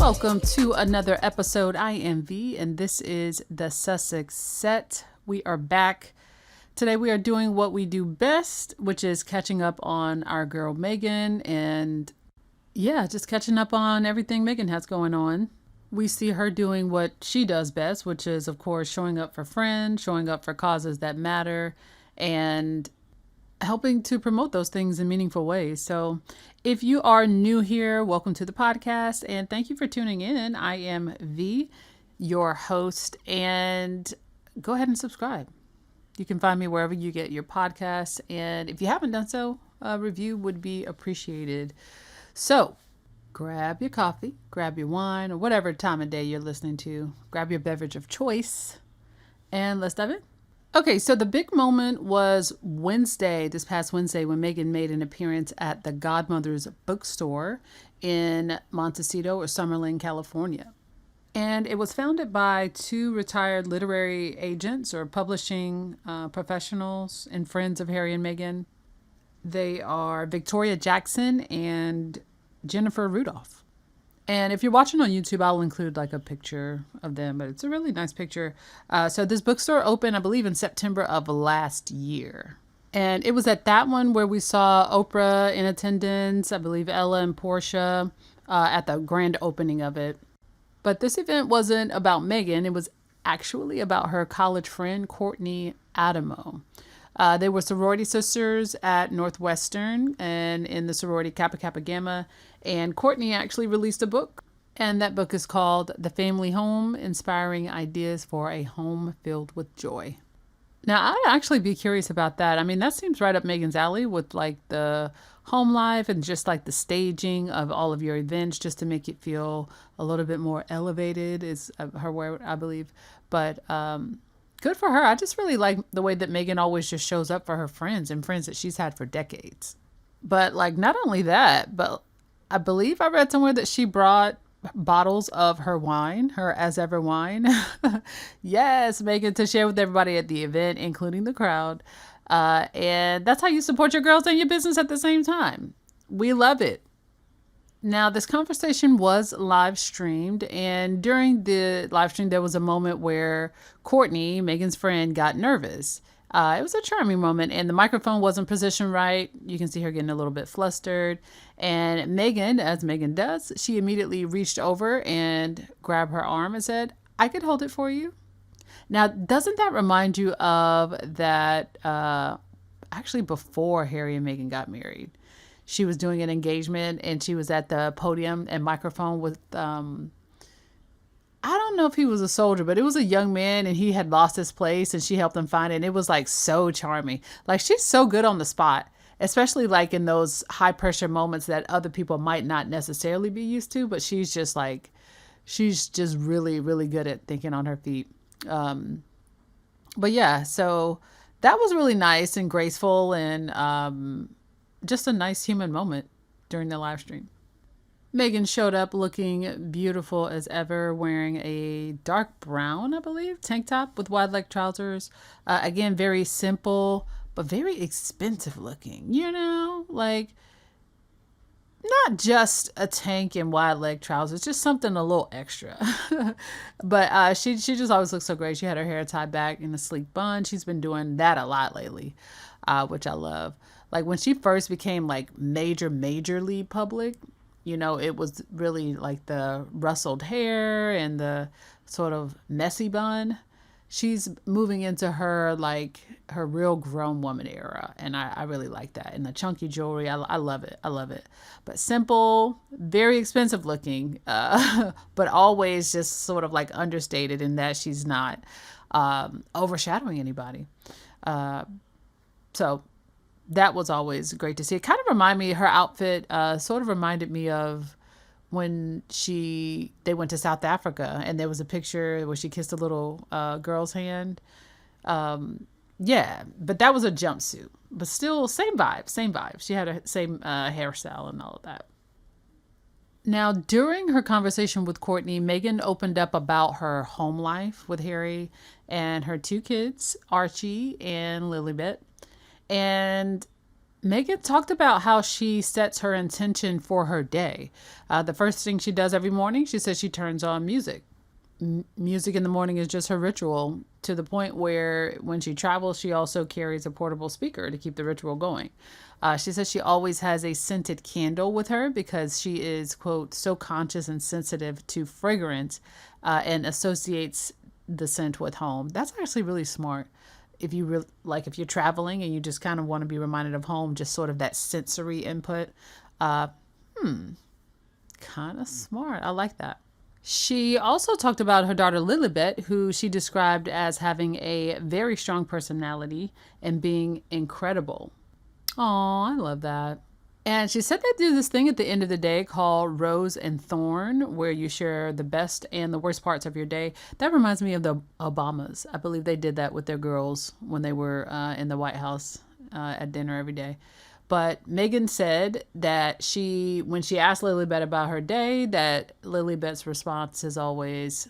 Welcome to another episode. I am V, and this is the Sussex Set. We are back. Today we are doing what we do best, which is catching up on our girl Meghan, and just catching up on everything Meghan has going on. We see her doing what she does best, which is, of course, showing up for friends, showing up for causes that matter, and helping to promote those things in meaningful ways. So if you are new here, welcome to the podcast, and thank you for tuning in. I am V, your host, and go ahead and subscribe. You can find me wherever you get your podcasts, and if you haven't done so, a review would be appreciated. So grab your coffee, grab your wine, or whatever time of day you're listening to. Grab your beverage of choice, and let's dive in. Okay, so the big moment was this past Wednesday, when Meghan made an appearance at the Godmothers Bookstore in Montecito or Summerlin, California. And it was founded by two retired literary agents or publishing professionals and friends of Harry and Meghan. They are Victoria Jackson and Jennifer Rudolph. And if you're watching on YouTube, I'll include like a picture of them, but it's a really nice picture. So this bookstore opened, I believe, in September of last year. And it was at that one where we saw Oprah in attendance, I believe Ella and Portia at the grand opening of it. But this event wasn't about Meghan. It was actually about her college friend, Courtney Adamo. They were sorority sisters at Northwestern and in the sorority Kappa Kappa Gamma. And Courtney actually released a book, and that book is called The Family Home: Inspiring Ideas for a Home Filled with Joy. Now, I'd actually be curious about that. I mean, that seems right up Meghan's alley with like the home life and just like the staging of all of your events just to make it feel a little bit more elevated is her word, I believe. But good for her. I just really like the way that Meghan always just shows up for her friends and friends that she's had for decades. But like, not only that, but I believe I read somewhere that she brought bottles of her wine, her as ever wine. Yes, Meghan, to share with everybody at the event, including the crowd. And that's how you support your girls and your business at the same time. We love it. Now, this conversation was live streamed, and during the live stream, there was a moment where Courtney, Meghan's friend, got nervous. It was a charming moment, and the microphone wasn't positioned right. You can see her getting a little bit flustered. And Meghan, as Meghan does, she immediately reached over and grabbed her arm and said, "I could hold it for you." Now, doesn't that remind you of that, actually before Harry and Meghan got married? She was doing an engagement, and she was at the podium and microphone with, I don't know if he was a soldier, but it was a young man, and he had lost his place, and she helped him find it. And it was like so charming. Like, she's so good on the spot, especially like in those high pressure moments that other people might not necessarily be used to, but she's just really, really good at thinking on her feet. But yeah, so that was really nice and graceful, and just a nice human moment during the live stream. Meghan showed up looking beautiful as ever, wearing a dark brown, I believe, tank top with wide leg trousers. Again, very simple, but very expensive looking, like not just a tank and wide leg trousers, just something a little extra. But she just always looks so great. She had her hair tied back in a sleek bun. She's been doing that a lot lately, which I love. Like when she first became like majorly public, it was really like the rustled hair and the sort of messy bun. She's moving into her real grown woman era. And I really like that. And the chunky jewelry, I love it. I love it. But simple, very expensive looking, but always just sort of like understated in that she's not overshadowing anybody. So that was always great to see. It kind of reminded me, her outfit sort of reminded me of when they went to South Africa, and there was a picture where she kissed a little girl's hand. Yeah, but that was a jumpsuit, but still same vibe. She had a same hairstyle and all of that. Now, during her conversation with Courtney, Meghan opened up about her home life with Harry and her two kids, Archie and Lilibet. And Meghan talked about how she sets her intention for her day. The first thing she does every morning, she says she turns on music. Music in the morning is just her ritual, to the point where when she travels, she also carries a portable speaker to keep the ritual going. She says she always has a scented candle with her because she is, quote, so conscious and sensitive to fragrance, and associates the scent with home. That's actually really smart. If you if you're traveling and you just kind of want to be reminded of home, just sort of that sensory input. Uh, Kind of smart. I like that. She also talked about her daughter Lilibet, who she described as having a very strong personality and being incredible. Oh, I love that. And she said they do this thing at the end of the day called Rose and Thorn, where you share the best and the worst parts of your day. That reminds me of the Obamas. I believe they did that with their girls when they were in the White House at dinner every day. But Meghan said that when she asked Lilibet about her day, that Lilibet's response is always,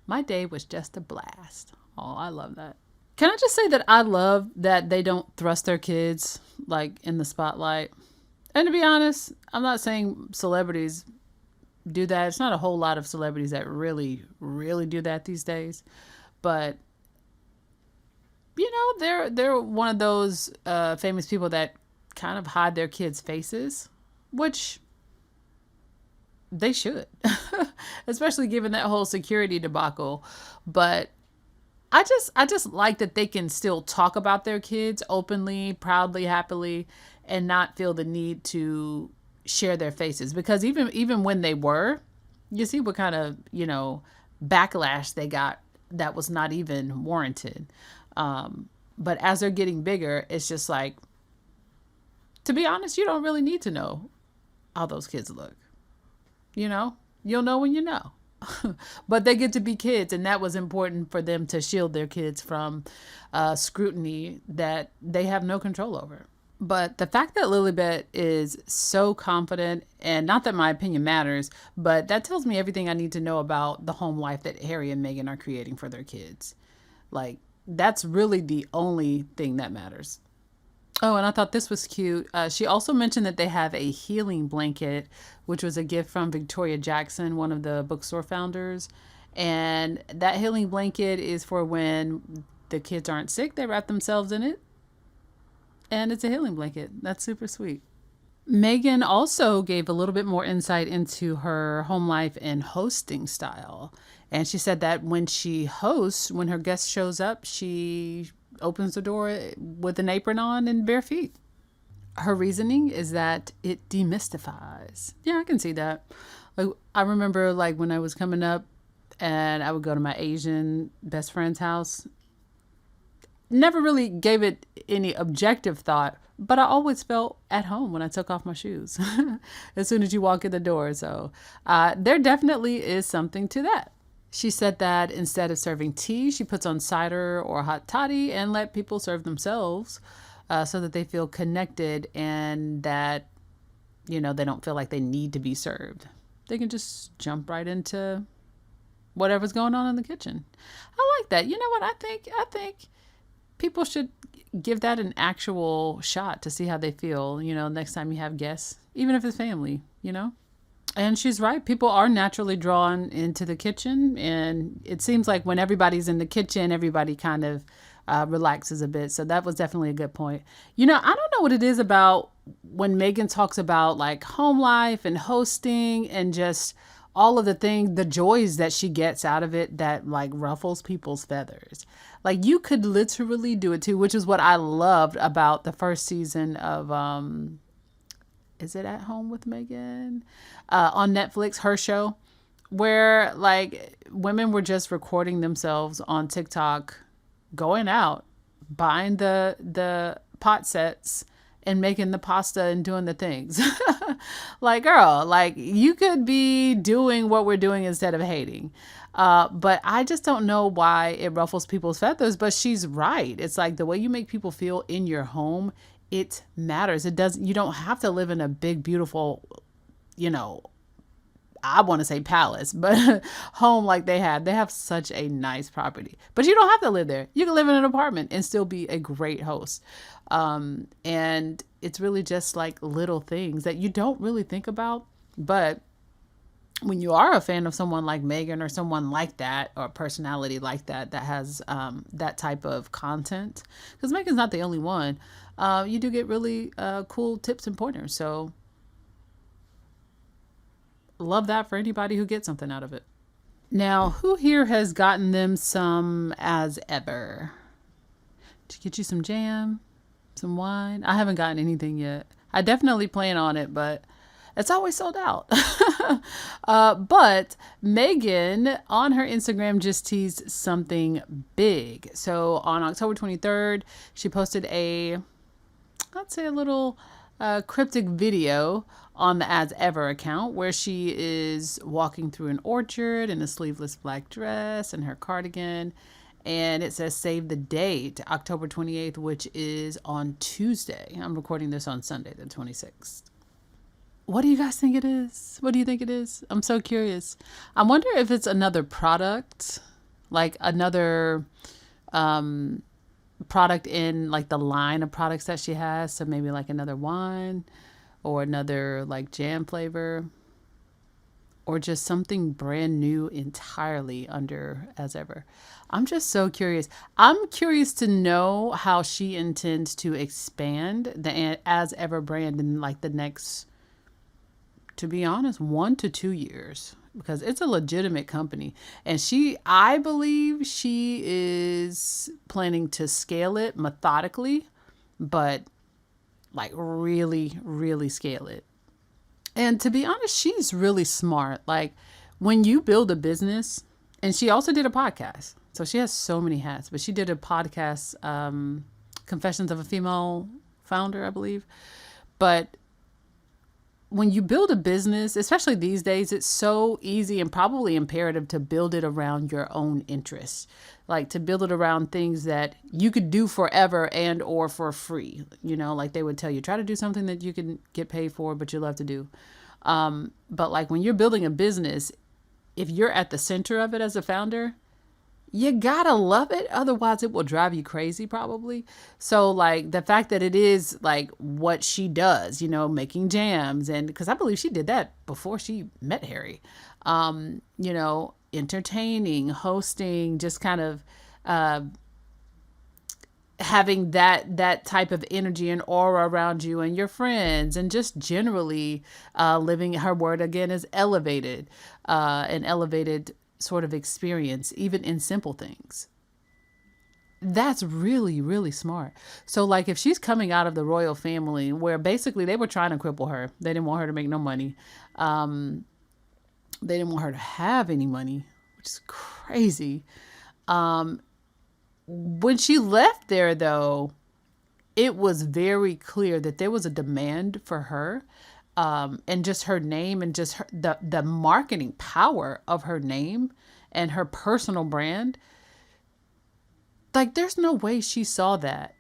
"My day was just a blast." Oh, I love that. Can I just say that I love that they don't thrust their kids like in the spotlight? And to be honest, I'm not saying celebrities do that. It's not a whole lot of celebrities that really, really do that these days. But they're one of those famous people that kind of hide their kids' faces, which they should, especially given that whole security debacle. But I just like that they can still talk about their kids openly, proudly, happily, and not feel the need to share their faces. Because even when they were, you see what kind of, backlash they got that was not even warranted. But as they're getting bigger, it's just like, to be honest, you don't really need to know how those kids look. You'll know when you know. But they get to be kids, and that was important for them to shield their kids from scrutiny that they have no control over. But the fact that Lilibet is so confident, and not that my opinion matters, but that tells me everything I need to know about the home life that Harry and Meghan are creating for their kids. Like, that's really the only thing that matters. Oh, and I thought this was cute. She also mentioned that they have a healing blanket, which was a gift from Victoria Jackson, one of the bookstore founders. And that healing blanket is for when the kids aren't sick, they wrap themselves in it. And it's a healing blanket. That's super sweet. Meghan also gave a little bit more insight into her home life and hosting style. And she said that when she hosts, when her guest shows up, she opens the door with an apron on and bare feet. Her reasoning is that it demystifies. Yeah, I can see that. Like, I remember when I was coming up and I would go to my Asian best friend's house. Never really gave it any objective thought, but I always felt at home when I took off my shoes as soon as you walk in the door. So there definitely is something to that. She said that instead of serving tea, she puts on cider or hot toddy and let people serve themselves so that they feel connected and that, they don't feel like they need to be served. They can just jump right into whatever's going on in the kitchen. I like that. You know what? I think people should give that an actual shot to see how they feel, next time you have guests, even if it's family. And she's right. People are naturally drawn into the kitchen. And it seems like when everybody's in the kitchen, everybody kind of relaxes a bit. So that was definitely a good point. I don't know what it is about when Meghan talks about home life and hosting and just all of the things, the joys that she gets out of it that ruffles people's feathers. You could literally do it too, which is what I loved about the first season of is it At Home with Meghan on Netflix, her show, where women were just recording themselves on TikTok, going out, buying the pot sets and making the pasta and doing the things. Girl, you could be doing what we're doing instead of hating. But I just don't know why it ruffles people's feathers, but she's right. It's the way you make people feel in your home, it matters. You don't have to live in a big, beautiful, I want to say palace, but home like they have. They have such a nice property. But you don't have to live there. You can live in an apartment and still be a great host. And it's really just like little things that you don't really think about. But when you are a fan of someone like Meghan or someone like that, or a personality like that, that has that type of content, because Meghan's not the only one, you do get really cool tips and pointers. So love that for anybody who gets something out of it. Now, who here has gotten them some as ever? Did you get you some jam, some wine? I haven't gotten anything yet. I definitely plan on it, but it's always sold out. But Meghan on her Instagram just teased something big. So on October 23rd, she posted a little cryptic video on the As Ever account where she is walking through an orchard in a sleeveless black dress and her cardigan. And it says save the date, October 28th, which is on Tuesday. I'm recording this on Sunday, the 26th. What do you guys think it is? What do you think it is? I'm so curious. I wonder if it's another product, like another product in like the line of products that she has. So maybe like another wine or another like jam flavor, or just something brand new entirely under As Ever. I'm just so curious. I'm curious to know how she intends to expand the As Ever brand in like the next, to be honest, 1 to 2 years, because it's a legitimate company. And I believe she is planning to scale it methodically, but like really, really scale it. And to be honest, she's really smart. Like when you build a business, and she also did a podcast. So she has so many hats, but she did a podcast, Confessions of a Female Founder, I believe. But when you build a business, especially these days, it's so easy and probably imperative to build it around your own interests, like to build it around things that you could do forever and or for free. You know, like they would tell you, try to do something that you can get paid for, but you love to do. But like when you're building a business, if you're at the center of it as a founder, you gotta love it. Otherwise it will drive you crazy probably. So like the fact that it is like what she does, you know, making jams, and because I believe she did that before she met Harry, you know, entertaining, hosting, just kind of, having that type of energy and aura around you and your friends, and just generally, living, her word again is elevated, an elevated sort of experience, even in simple things. That's really, really smart. So like if she's coming out of the royal family where basically they were trying to cripple her, they didn't want her to make no money. They didn't want her to have any money, which is crazy. When she left there though, it was very clear that there was a demand for her. And just her name and just the marketing power of her name and her personal brand. Like, there's no way she saw that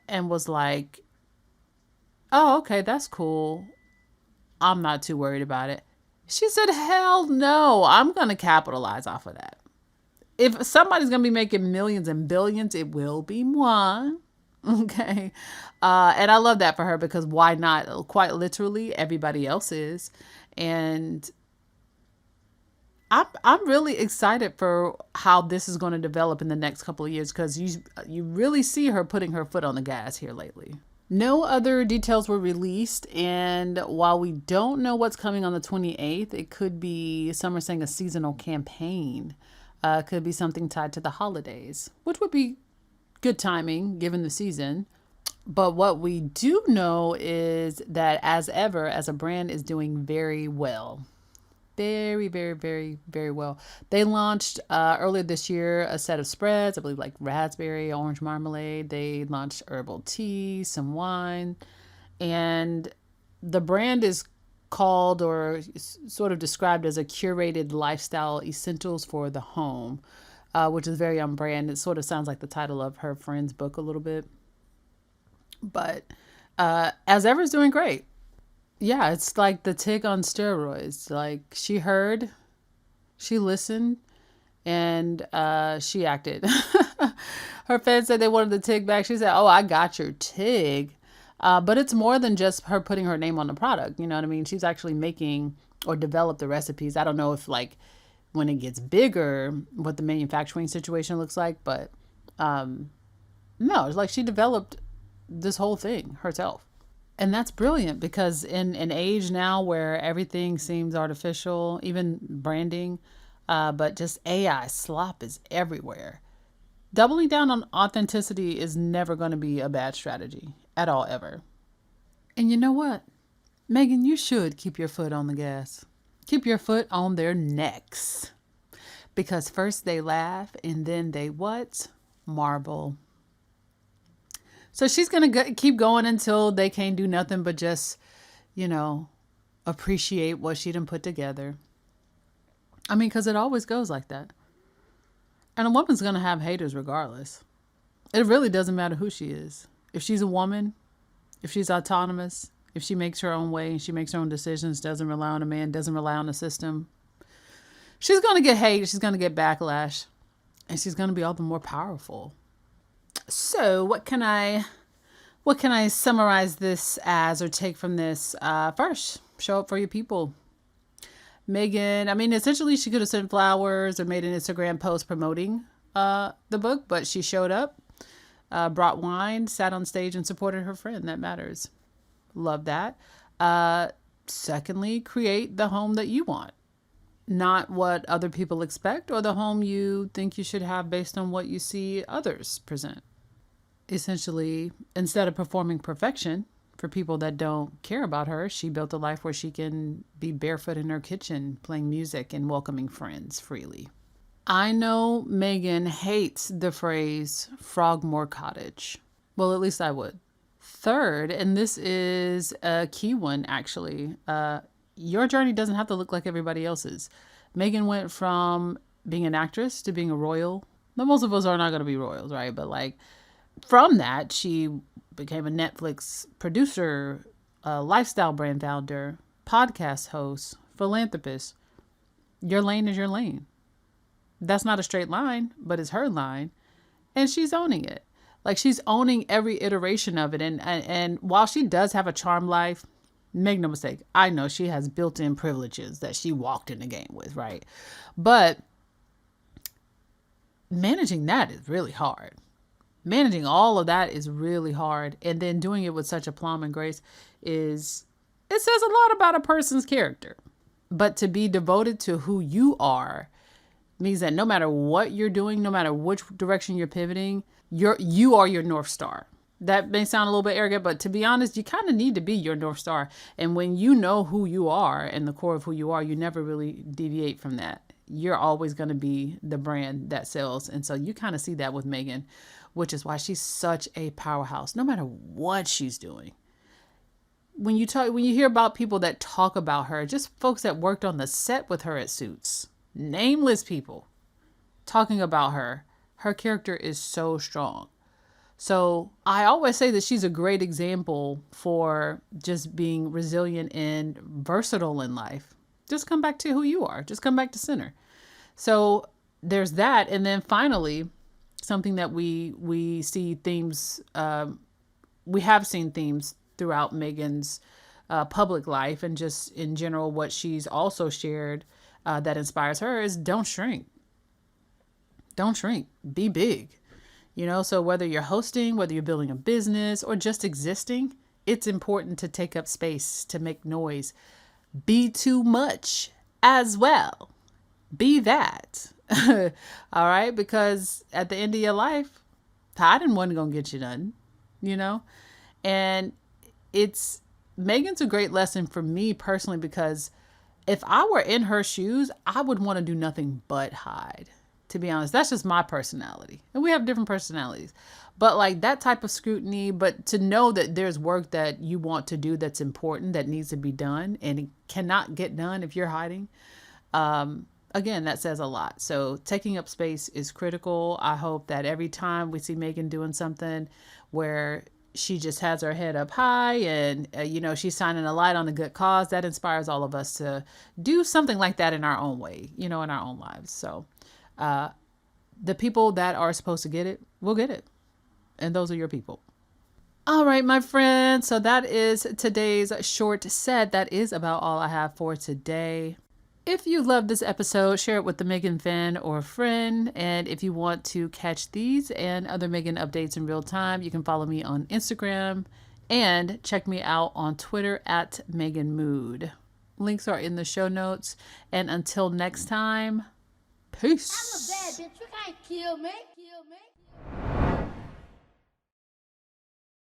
and was like, oh, okay, that's cool. I'm not too worried about it. She said, hell no, I'm going to capitalize off of that. If somebody's going to be making millions and billions, it will be moi. Okay. And I love that for her, because why not? Quite literally, everybody else is. And I'm really excited for how this is going to develop in the next couple of years, because you really see her putting her foot on the gas here lately. No other details were released, and while we don't know what's coming on the 28th, it could be, some are saying, a seasonal campaign. Could be something tied to the holidays, which would be good timing given the season. But what we do know is that As Ever as a brand is doing very well. Very, very, very, very well. They launched earlier this year a set of spreads, I believe like raspberry, orange marmalade. They launched herbal tea, some wine. And the brand is called, or sort of described as, a curated lifestyle essentials for the home, which is very on brand. It sort of sounds like the title of her friend's book a little bit. But As Ever is doing great. Yeah, it's like the TIG on steroids. Like she heard, she listened, and she acted. Her fans said they wanted the TIG back. She said, "Oh, I got your TIG." But it's more than just her putting her name on the product. You know what I mean? She's actually making or developed the recipes. I don't know if like when it gets bigger, what the manufacturing situation looks like, but no, it's like she developed this whole thing herself. And that's brilliant because in an age now where everything seems artificial, even branding, but just AI slop is everywhere. Doubling down on authenticity is never going to be a bad strategy at all, ever. And you know what? Meghan, you should keep your foot on the gas. Keep your foot on their necks. Because first they laugh and then they what? Marble. So she's going to keep going until they can't do nothing but just, you know, appreciate what she done put together. I mean, because it always goes like that. And a woman's going to have haters regardless. It really doesn't matter who she is. If she's a woman, if she's autonomous, if she makes her own way and she makes her own decisions, doesn't rely on a man, doesn't rely on the system, she's going to get hate. She's going to get backlash. And she's going to be all the more powerful. So what can I summarize this as or take from this? First, show up for your people. Meghan, I mean, essentially she could have sent flowers or made an Instagram post promoting the book, but she showed up, brought wine, sat on stage and supported her friend. That matters. Love that. Secondly, create the home that you want, not what other people expect or the home you think you should have based on what you see others present. Essentially, instead of performing perfection for people that don't care about her, she built a life where she can be barefoot in her kitchen, playing music and welcoming friends freely. I know Meghan hates the phrase Frogmore Cottage. Well, at least I would. Third, and this is a key one actually, your journey doesn't have to look like everybody else's. Meghan went from being an actress to being a royal. Now, most of us are not going to be royals, right? But like, from that, she became a Netflix producer, a lifestyle brand founder, podcast host, philanthropist. Your lane is your lane. That's not a straight line, but it's her line. And she's owning it. Like she's owning every iteration of it. And while she does have a charm life, make no mistake, I know she has built-in privileges that she walked in the game with, right? But managing that is really hard. Managing all of that is really hard. And then doing it with such aplomb and grace it says a lot about a person's character. But to be devoted to who you are means that no matter what you're doing, no matter which direction you're pivoting, you are your North Star. That may sound a little bit arrogant, but to be honest, you kind of need to be your North Star. And when you know who you are and the core of who you are, you never really deviate from that. You're always going to be the brand that sells. And so you kind of see that with Meghan, which is why she's such a powerhouse, no matter what she's doing. When you hear about people that talk about her, just folks that worked on the set with her at Suits, nameless people talking about her character is so strong. So I always say that she's a great example for just being resilient and versatile in life. Just come back to who you are. Just come back to center. So there's that. And then finally, something that we see themes, we have seen themes throughout Meghan's public life and just in general what she's also shared that inspires her is don't shrink. Don't shrink. Be big. So whether you're hosting, whether you're building a business or just existing, it's important to take up space, to make noise. Be too much as well. Be that. All right? Because at the end of your life, hiding wasn't going to get you done, And Meghan's a great lesson for me personally because if I were in her shoes, I would want to do nothing but hide. To be honest, that's just my personality. And we have different personalities. But like that type of scrutiny, but to know that there's work that you want to do that's important, that needs to be done, and it cannot get done if you're hiding. Again, that says a lot. So taking up space is critical. I hope that every time we see Meghan doing something where she just has her head up high, and you know, she's shining a light on a good cause. That inspires all of us to do something like that in our own way, you know, in our own lives. So the people that are supposed to get it will get it, and those are your people. All right, my friends. So that is today's short set. That is about all I have for today. If you love this episode, share it with the Meghan fan or a friend. And if you want to catch these and other Meghan updates in real time, you can follow me on Instagram and check me out on Twitter at Meghan Mood. Links are in the show notes. And until next time, peace. I'm a bad bitch. You can't kill me.